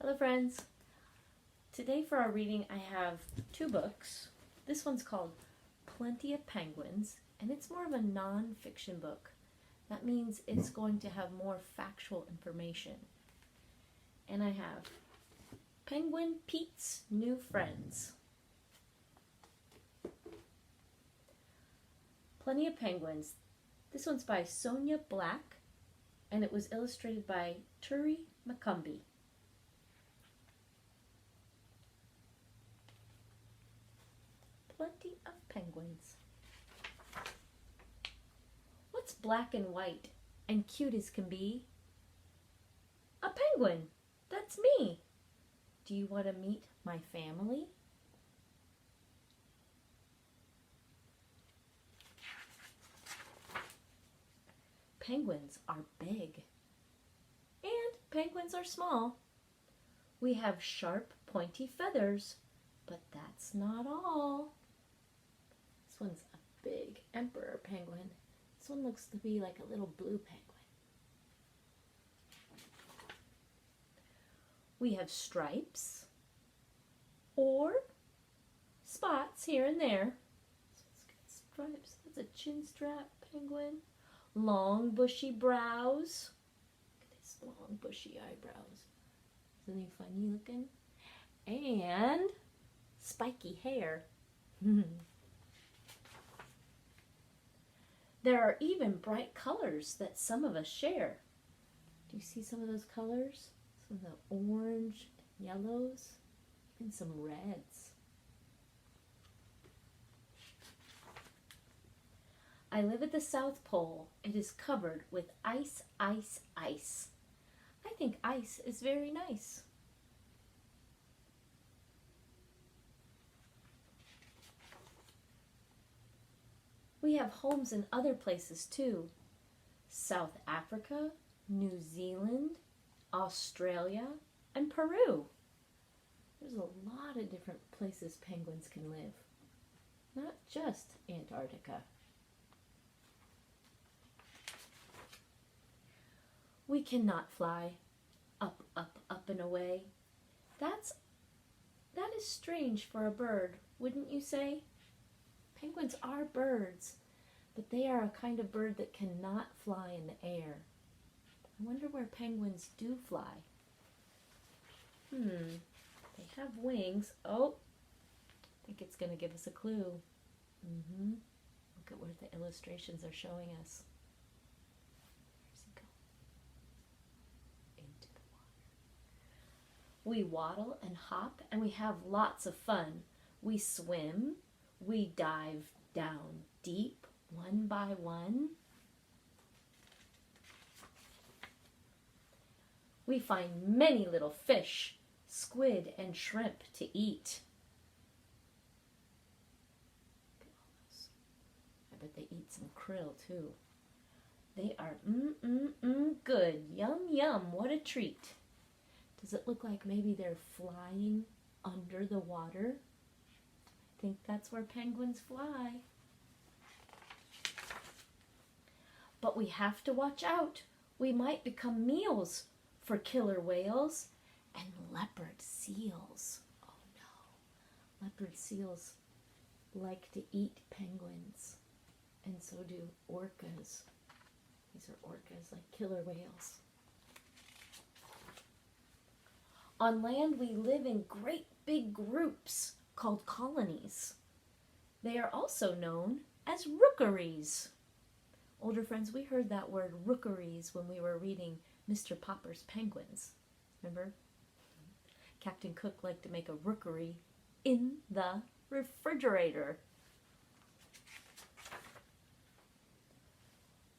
Hello friends! Today for our reading I have two books. This one's called Plenty of Penguins, and it's more of a non-fiction book. That means it's going to have more factual information. And I have Penguin Pete's New Friends. Plenty of Penguins. This one's by Sonia Black, and it was illustrated by Turi McCumbee. Plenty of penguins. What's black and white and cute as can be? A penguin. That's me. Do you want to meet my family? Penguins are big. And penguins are small. We have sharp, pointy feathers, but that's not all. This one's a big emperor penguin. This one looks to be like a little blue penguin. We have stripes or spots here and there. Stripes. That's a chin strap penguin. Long bushy brows. Look at his long bushy eyebrows. Isn't he funny looking? And spiky hair. There are even bright colors that some of us share. Do you see some of those colors? Some of the orange, yellows, and some reds. I live at the South Pole. It is covered with ice, ice, ice. I think ice is very nice. We have homes in other places too. South Africa, New Zealand, Australia, and Peru. There's a lot of different places penguins can live. Not just Antarctica. We cannot fly up, up, up and away. That is strange for a bird, wouldn't you say? Penguins are birds, but they are a kind of bird that cannot fly in the air. I wonder where penguins do fly. They have wings. Oh, I think it's going to give us a clue. Look at what the illustrations are showing us. Where's he going? Into the water. We waddle and hop, and we have lots of fun. We swim. We dive down deep, one by one. We find many little fish, squid, and shrimp to eat. I bet they eat some krill too. They are good. Yum, yum, what a treat. Does it look like maybe they're flying under the water? I think that's where penguins fly. But we have to watch out. We might become meals for killer whales and leopard seals. Oh no. Leopard seals like to eat penguins, and so do orcas. These are orcas, like killer whales. On land we live in great big groups called colonies. They are also known as rookeries. Older friends, we heard that word rookeries when we were reading Mr. Popper's Penguins. Remember? Captain Cook liked to make a rookery in the refrigerator.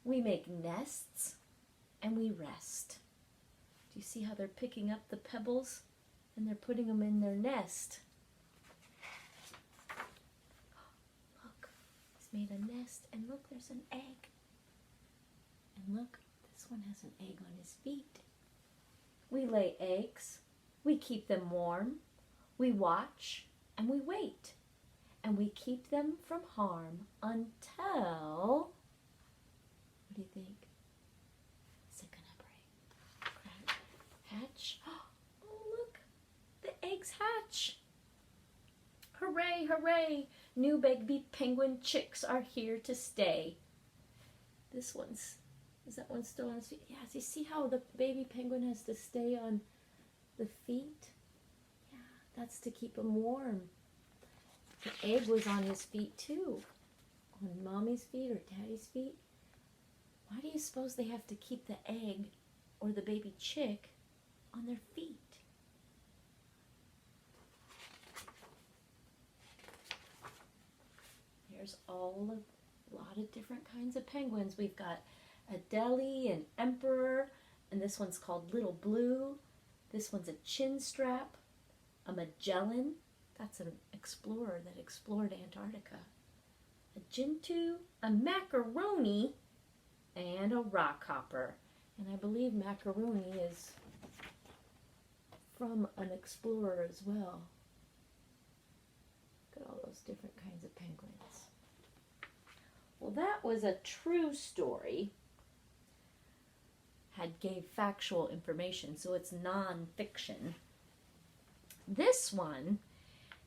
We make nests and we rest. Do you see how they're picking up the pebbles and they're putting them in their nest? Made a nest, and look, there's an egg. And look, this one has an egg on his feet. We lay eggs, we keep them warm, we watch, and we wait. And we keep them from harm until, what do you think? Is it gonna break? Crack, hatch? Oh look, hatch. Hooray, hooray, new baby penguin chicks are here to stay. Is that one still on his feet? Yeah, you see how the baby penguin has to stay on the feet? Yeah, that's to keep him warm. The egg was on his feet too. On mommy's feet or daddy's feet. Why do you suppose they have to keep the egg or the baby chick on their feet? There's a lot of different kinds of penguins. We've got Adelie and Emperor, and this one's called Little Blue. This one's a Chinstrap, a Magellan. That's an explorer that explored Antarctica. A Gentoo, a Macaroni, and a Rockhopper. And I believe Macaroni is from an explorer as well. Look at all those different kinds of penguins. Well, that was a true story. Gave factual information, so it's non-fiction. This one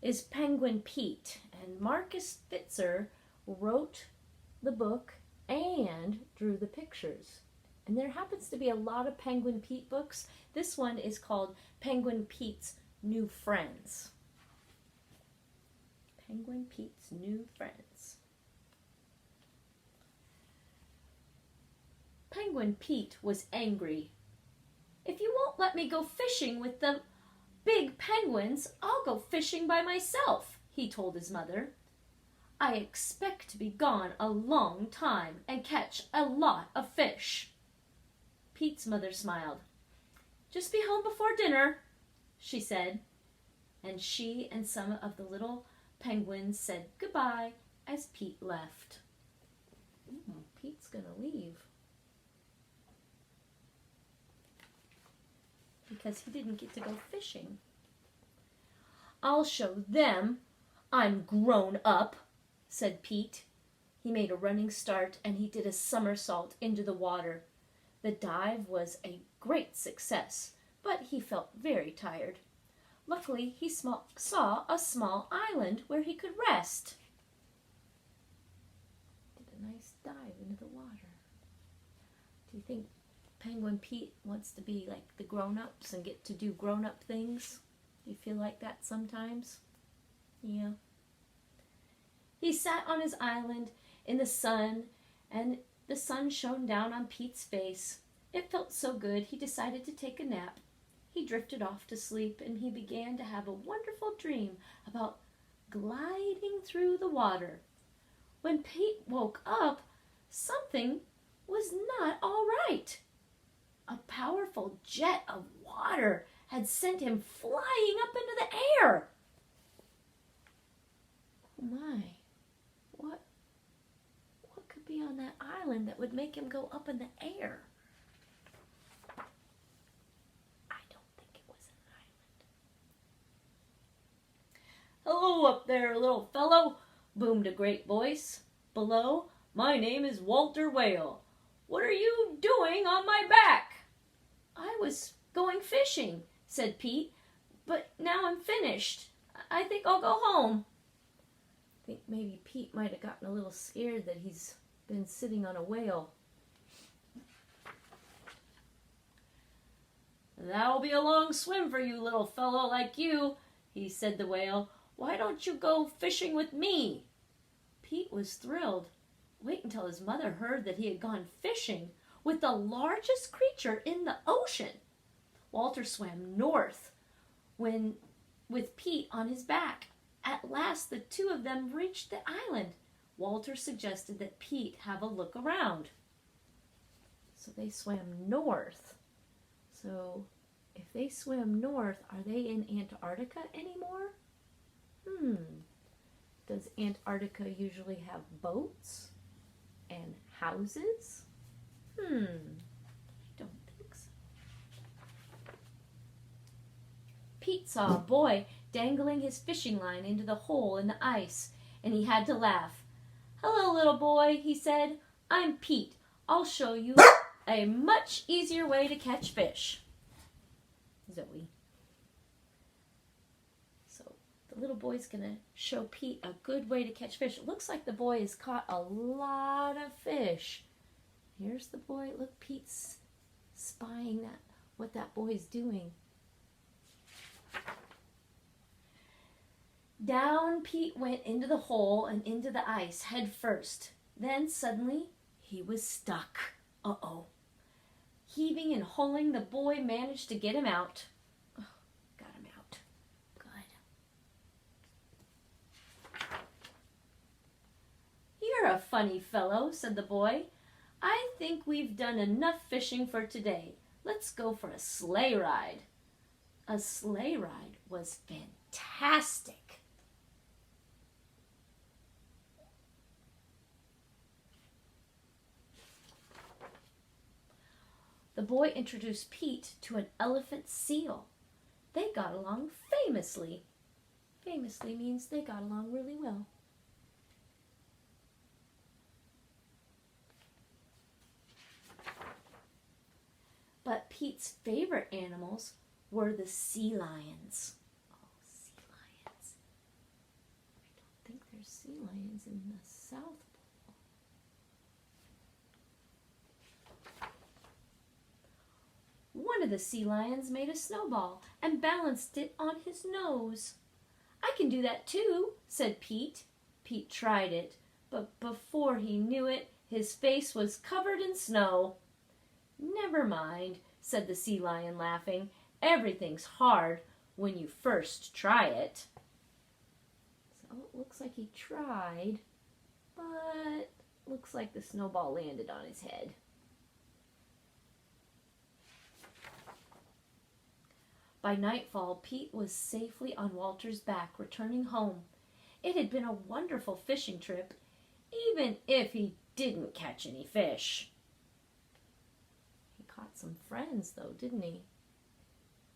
is Penguin Pete, and Marcus Spitzer wrote the book and drew the pictures. And there happens to be a lot of Penguin Pete books. This one is called Penguin Pete's New Friends. Penguin Pete's New Friends. Penguin Pete was angry. "If you won't let me go fishing with the big penguins, I'll go fishing by myself," he told his mother. "I expect to be gone a long time and catch a lot of fish." Pete's mother smiled. "Just be home before dinner," she said. And she and some of the little penguins said goodbye as Pete left. Pete's gonna leave. Because he didn't get to go fishing. "I'll show them I'm grown up," said Pete. He made a running start and he did a somersault into the water. The dive was a great success, but he felt very tired. Luckily, he saw a small island where he could rest. Did a nice dive into the water. Do you think Penguin Pete wants to be like the grown-ups and get to do grown-up things? Do you feel like that sometimes? Yeah. He sat on his island in the sun, and the sun shone down on Pete's face. It felt so good, he decided to take a nap. He drifted off to sleep, and he began to have a wonderful dream about gliding through the water. When Pete woke up, something was not all right. A powerful jet of water had sent him flying up into the air. Oh my, what could be on that island that would make him go up in the air? I don't think it was an island. "Hello up there, little fellow," boomed a great voice. Below, "My name is Walter Whale. What are you doing on my back?" "I was going fishing," said Pete, "but now I'm finished. I think I'll go home." I think maybe Pete might have gotten a little scared that he's been sitting on a whale. "That'll be a long swim for you, little fellow like you," he said the whale. "Why don't you go fishing with me?" Pete was thrilled. Wait until his mother heard that he had gone fishing with the largest creature in the ocean. Walter swam north with Pete on his back. At last the two of them reached the island. Walter suggested that Pete have a look around. So they swam north. So if they swim north, are they in Antarctica anymore? Does Antarctica usually have boats and houses? I don't think so. Pete saw a boy dangling his fishing line into the hole in the ice, and he had to laugh. "Hello, little boy," he said. "I'm Pete. I'll show you a much easier way to catch fish." Zoe. The little boy's going to show Pete a good way to catch fish. It looks like the boy has caught a lot of fish. Here's the boy. Look, Pete's spying what that boy's doing. Down Pete went into the hole and into the ice head first. Then suddenly he was stuck. Uh-oh. Heaving and hauling, the boy managed to get him out. Oh, got him out. Good. "You're a funny fellow," said the boy. "I think we've done enough fishing for today. Let's go for a sleigh ride." A sleigh ride was fantastic. The boy introduced Pete to an elephant seal. They got along famously. Famously means they got along really well. But Pete's favorite animals were the sea lions. Oh, sea lions. I don't think there's sea lions in the South Pole. One of the sea lions made a snowball and balanced it on his nose. "I can do that too," said Pete. Pete tried it, but before he knew it, his face was covered in snow. "Never mind," said the sea lion, laughing. "Everything's hard when you first try it." So it looks like he tried, but looks like the snowball landed on his head. By nightfall, Pete was safely on Walter's back, returning home. It had been a wonderful fishing trip, even if he didn't catch any fish. He caught some friends, though, didn't he?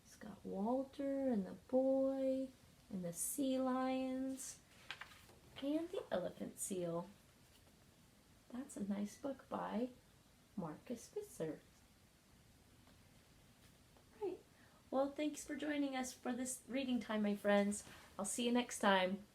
He's got Walter and the boy and the sea lions and the elephant seal. That's a nice book by Marcus Visser. Right. Well, thanks for joining us for this reading time, my friends. I'll see you next time.